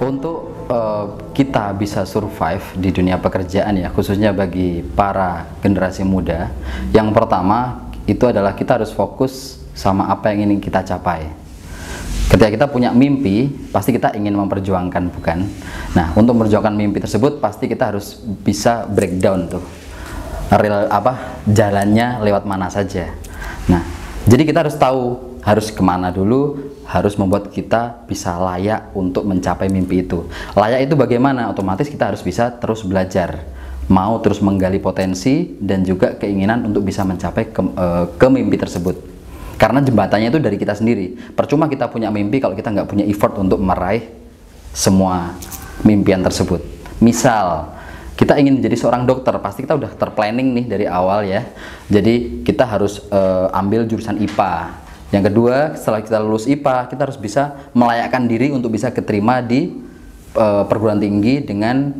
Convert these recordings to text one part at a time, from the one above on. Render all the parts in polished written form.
Untuk kita bisa survive di dunia pekerjaan ya, khususnya bagi para generasi muda, yang pertama itu adalah kita harus fokus sama apa yang ingin kita capai. Ketika kita punya mimpi, pasti kita ingin memperjuangkan, bukan? Nah, untuk memperjuangkan mimpi tersebut, pasti kita harus bisa breakdown tuh, real jalannya lewat mana saja. Nah, jadi kita harus tahu harus kemana dulu, harus membuat kita bisa layak untuk mencapai mimpi itu. Layak itu bagaimana? Otomatis kita harus bisa terus belajar, mau terus menggali potensi dan juga keinginan untuk bisa mencapai ke mimpi tersebut. Karena jembatannya itu dari kita sendiri. Percuma kita punya mimpi kalau kita nggak punya effort untuk meraih semua mimpian tersebut. Misal kita ingin menjadi seorang dokter, pasti kita udah terplanning nih dari awal ya. Jadi kita harus ambil jurusan IPA. Yang kedua, setelah kita lulus IPA, kita harus bisa melayakkan diri untuk bisa keterima di perguruan tinggi dengan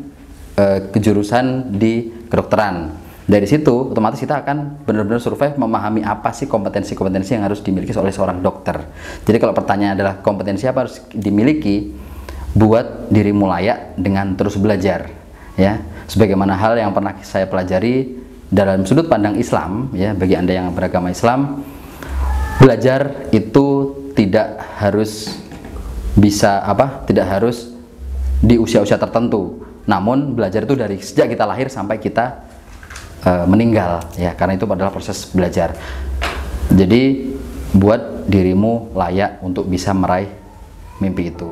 kejurusan di kedokteran. Dari situ, otomatis kita akan benar-benar survive memahami apa sih kompetensi-kompetensi yang harus dimiliki oleh seorang dokter. Jadi kalau pertanyaan adalah kompetensi apa harus dimiliki, buat dirimu layak dengan terus belajar. Ya, sebagaimana hal yang pernah saya pelajari dalam sudut pandang Islam, ya, bagi Anda yang beragama Islam, belajar itu tidak harus tidak harus di usia-usia tertentu. Namun belajar itu dari sejak kita lahir sampai kita meninggal, ya, karena itu adalah proses belajar. Jadi buat dirimu layak untuk bisa meraih mimpi itu.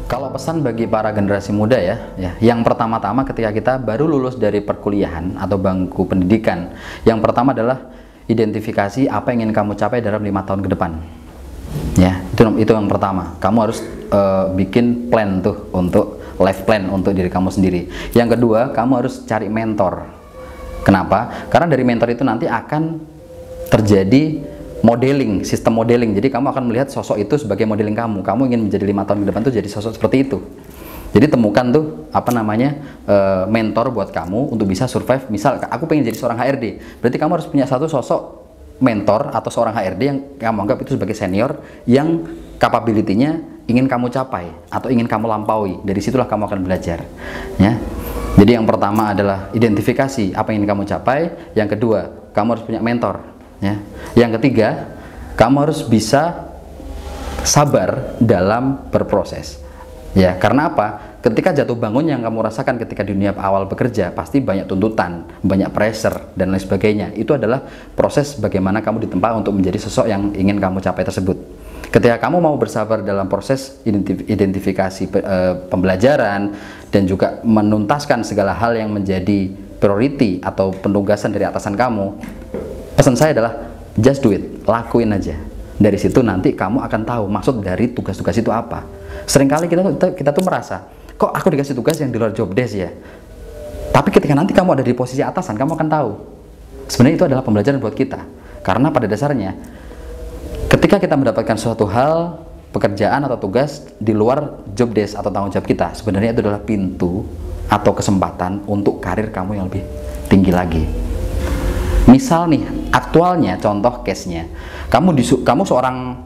Kalau pesan bagi para generasi muda ya, yang pertama-tama ketika kita baru lulus dari perkuliahan atau bangku pendidikan, yang pertama adalah identifikasi apa yang ingin kamu capai dalam 5 tahun ke depan. Ya, itu yang pertama. Kamu harus bikin plan tuh, untuk life plan untuk diri kamu sendiri. Yang kedua, kamu harus cari mentor. Kenapa? Karena dari mentor itu nanti akan terjadi modeling, sistem modeling. Jadi kamu akan melihat sosok itu sebagai modeling kamu. Kamu ingin menjadi 5 tahun ke depan tuh jadi sosok seperti itu. Jadi temukan tuh mentor buat kamu untuk bisa survive. Misal aku pengen jadi seorang HRD, berarti kamu harus punya satu sosok mentor atau seorang HRD yang kamu anggap itu sebagai senior, yang capability-nya ingin kamu capai atau ingin kamu lampaui. Dari situlah kamu akan belajar, ya. Jadi yang pertama adalah identifikasi apa yang ingin kamu capai. Yang kedua, kamu harus punya mentor, ya. Yang ketiga, kamu harus bisa sabar dalam berproses, ya. Karena apa? Ketika jatuh bangun yang kamu rasakan ketika di dunia awal bekerja, pasti banyak tuntutan, banyak pressure, dan lain sebagainya. Itu adalah proses bagaimana kamu ditempa untuk menjadi sosok yang ingin kamu capai tersebut. Ketika kamu mau bersabar dalam proses identifikasi pembelajaran, dan juga menuntaskan segala hal yang menjadi priority atau penugasan dari atasan kamu, pesan saya adalah just do it, lakuin aja. Dari situ nanti kamu akan tahu maksud dari tugas-tugas itu apa. Seringkali kita tuh merasa, kok aku dikasih tugas yang di luar job desk ya? Tapi ketika nanti kamu ada di posisi atasan, kamu akan tahu sebenarnya itu adalah pembelajaran buat kita. Karena pada dasarnya ketika kita mendapatkan suatu hal, pekerjaan atau tugas di luar job desk atau tanggung jawab kita, sebenarnya itu adalah pintu atau kesempatan untuk karir kamu yang lebih tinggi lagi. Misal nih, aktualnya contoh case-nya, kamu seorang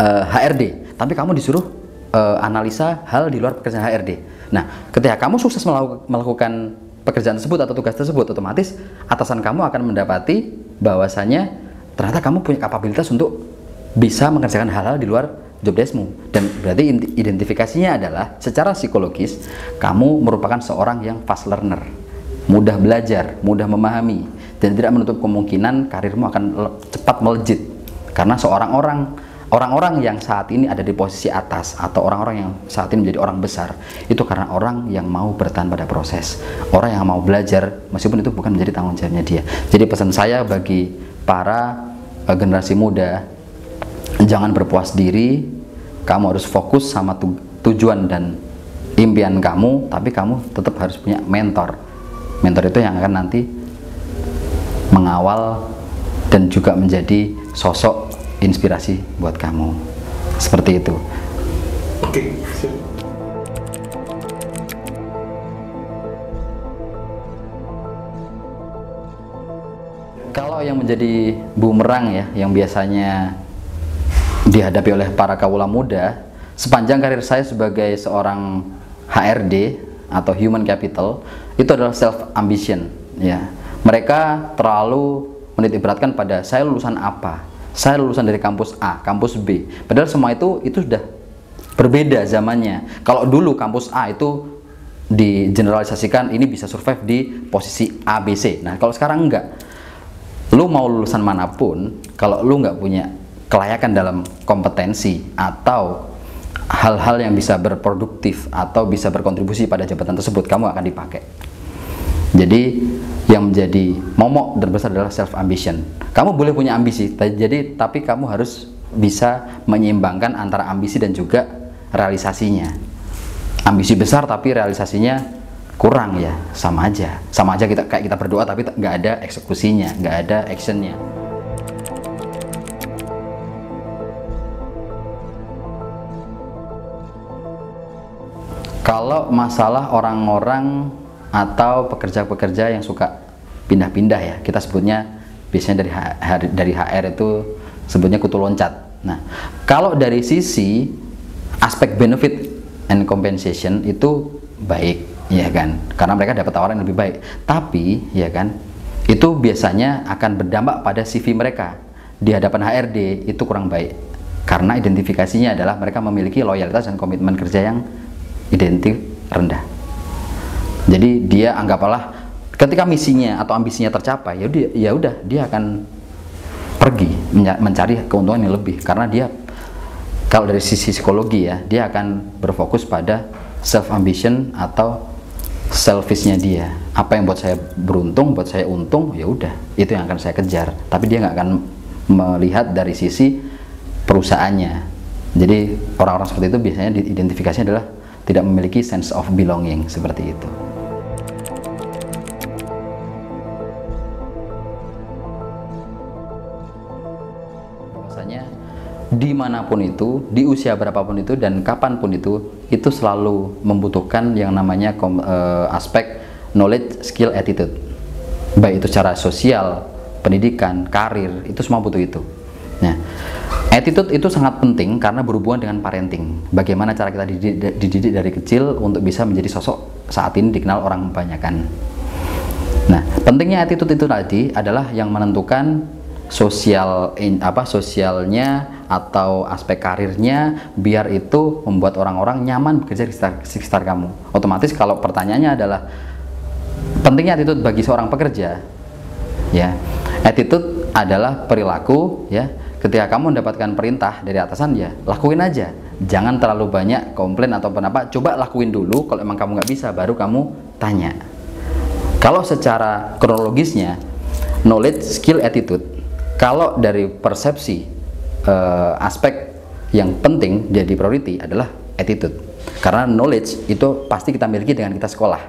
HRD, tapi kamu disuruh analisa hal di luar pekerjaan HRD. Nah, ketika kamu sukses melakukan pekerjaan tersebut atau tugas tersebut, otomatis atasan kamu akan mendapati bahwasanya ternyata kamu punya kapabilitas untuk bisa mengerjakan hal-hal di luar job deskmu. Dan berarti identifikasinya adalah secara psikologis kamu merupakan seorang yang fast learner, mudah belajar, mudah memahami, dan tidak menutup kemungkinan karirmu akan cepat melejit. Karena orang-orang yang saat ini ada di posisi atas atau orang-orang yang saat ini menjadi orang besar, itu karena orang yang mau bertahan pada proses, orang yang mau belajar meskipun itu bukan menjadi tanggung jawabnya dia. Jadi pesan saya bagi para generasi muda, jangan berpuas diri, kamu harus fokus sama tujuan dan impian kamu, tapi kamu tetap harus punya mentor. Mentor itu yang akan nanti mengawal dan juga menjadi sosok inspirasi buat kamu. Seperti itu. Oke. Kalau yang menjadi bumerang ya, yang biasanya dihadapi oleh para kaula muda, sepanjang karir saya sebagai seorang HRD atau human capital, itu adalah self ambition ya. Mereka terlalu menitik beratkan pada saya lulusan apa, saya lulusan dari kampus A, kampus B. Padahal semua itu sudah berbeda zamannya. Kalau dulu kampus A itu digeneralisasikan ini bisa survive di posisi A, B, C. Nah kalau sekarang enggak. Lu mau lulusan manapun, kalau lu nggak punya kelayakan dalam kompetensi atau hal-hal yang bisa berproduktif atau bisa berkontribusi pada jabatan tersebut, kamu akan dipakai. Jadi yang menjadi momok terbesar adalah self ambition. Kamu boleh punya ambisi, tapi kamu harus bisa menyeimbangkan antara ambisi dan juga realisasinya. Ambisi besar tapi realisasinya kurang ya, sama aja kita kayak kita berdoa tapi nggak ada eksekusinya, nggak ada actionnya. Kalau masalah orang-orang atau pekerja-pekerja yang suka pindah-pindah ya, kita sebutnya biasanya dari HR itu sebutnya kutu loncat. Nah kalau dari sisi aspek benefit and compensation itu baik ya kan, karena mereka dapat tawaran yang lebih baik. Tapi ya kan, itu biasanya akan berdampak pada CV mereka di hadapan HRD, itu kurang baik karena identifikasinya adalah mereka memiliki loyalitas dan komitmen kerja yang identik rendah. Jadi dia anggaplah ketika misinya atau ambisinya tercapai, ya udah dia akan pergi mencari keuntungan yang lebih, karena dia kalau dari sisi psikologi ya, dia akan berfokus pada self ambition atau selfishnya dia. Apa yang buat saya beruntung, buat saya untung, ya udah itu yang akan saya kejar. Tapi dia nggak akan melihat dari sisi perusahaannya. Jadi orang-orang seperti itu biasanya identifikasinya adalah tidak memiliki sense of belonging, seperti itu. Bahwasanya dimanapun itu, di usia berapapun itu, dan kapanpun itu selalu membutuhkan yang namanya aspek knowledge, skill, attitude. Baik itu secara sosial, pendidikan, karir, itu semua butuh itu. Nah, attitude itu sangat penting karena berhubungan dengan parenting. Bagaimana cara kita dididik dari kecil untuk bisa menjadi sosok saat ini dikenal orang kebanyakan. Nah, pentingnya attitude itu tadi adalah yang menentukan sosialnya atau aspek karirnya, biar itu membuat orang-orang nyaman bekerja di sekitar kamu. Otomatis kalau pertanyaannya adalah pentingnya attitude bagi seorang pekerja, ya, attitude adalah perilaku ya. Ketika kamu mendapatkan perintah dari atasan, ya lakuin aja, jangan terlalu banyak komplain atau apa. Coba lakuin dulu, kalau emang kamu nggak bisa baru kamu tanya. Kalau secara kronologisnya knowledge, skill, attitude, kalau dari persepsi aspek yang penting jadi priority adalah attitude, karena knowledge itu pasti kita miliki dengan kita sekolah.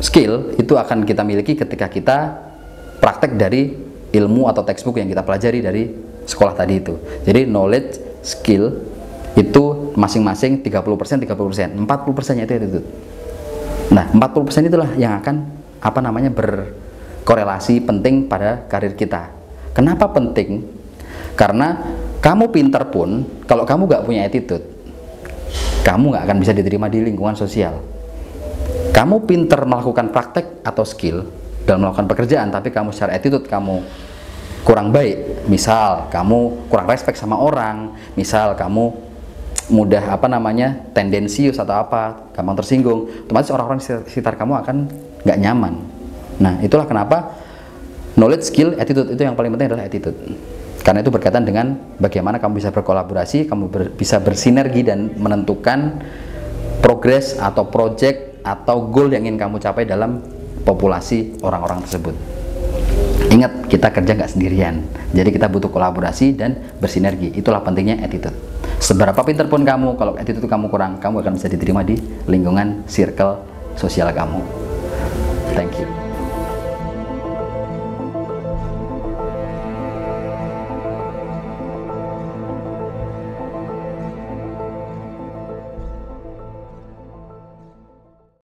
Skill itu akan kita miliki ketika kita praktek dari ilmu atau textbook yang kita pelajari dari sekolah tadi itu. Jadi knowledge, skill itu masing-masing 30%, 30%, 40%-nya itu attitude. Nah 40% itulah yang akan berkorelasi penting pada karir kita. Kenapa penting? Karena kamu pinter pun kalau kamu gak punya attitude, kamu gak akan bisa diterima di lingkungan sosial. Kamu pinter melakukan praktek atau skill dalam melakukan pekerjaan, tapi kamu secara attitude kamu kurang baik, misal kamu kurang respect sama orang, misal kamu mudah tendensius atau gampang tersinggung, otomatis orang-orang sekitar kamu akan gak nyaman. Nah itulah kenapa knowledge, skill, attitude itu yang paling penting adalah attitude, karena itu berkaitan dengan bagaimana kamu bisa berkolaborasi, kamu bisa bersinergi dan menentukan progres atau project atau goal yang ingin kamu capai dalam populasi orang-orang tersebut. Ingat, kita kerja nggak sendirian, jadi kita butuh kolaborasi dan bersinergi. Itulah pentingnya attitude. Seberapa pintar pun kamu, kalau attitude kamu kurang, kamu akan bisa diterima di lingkungan circle sosial kamu. Thank you.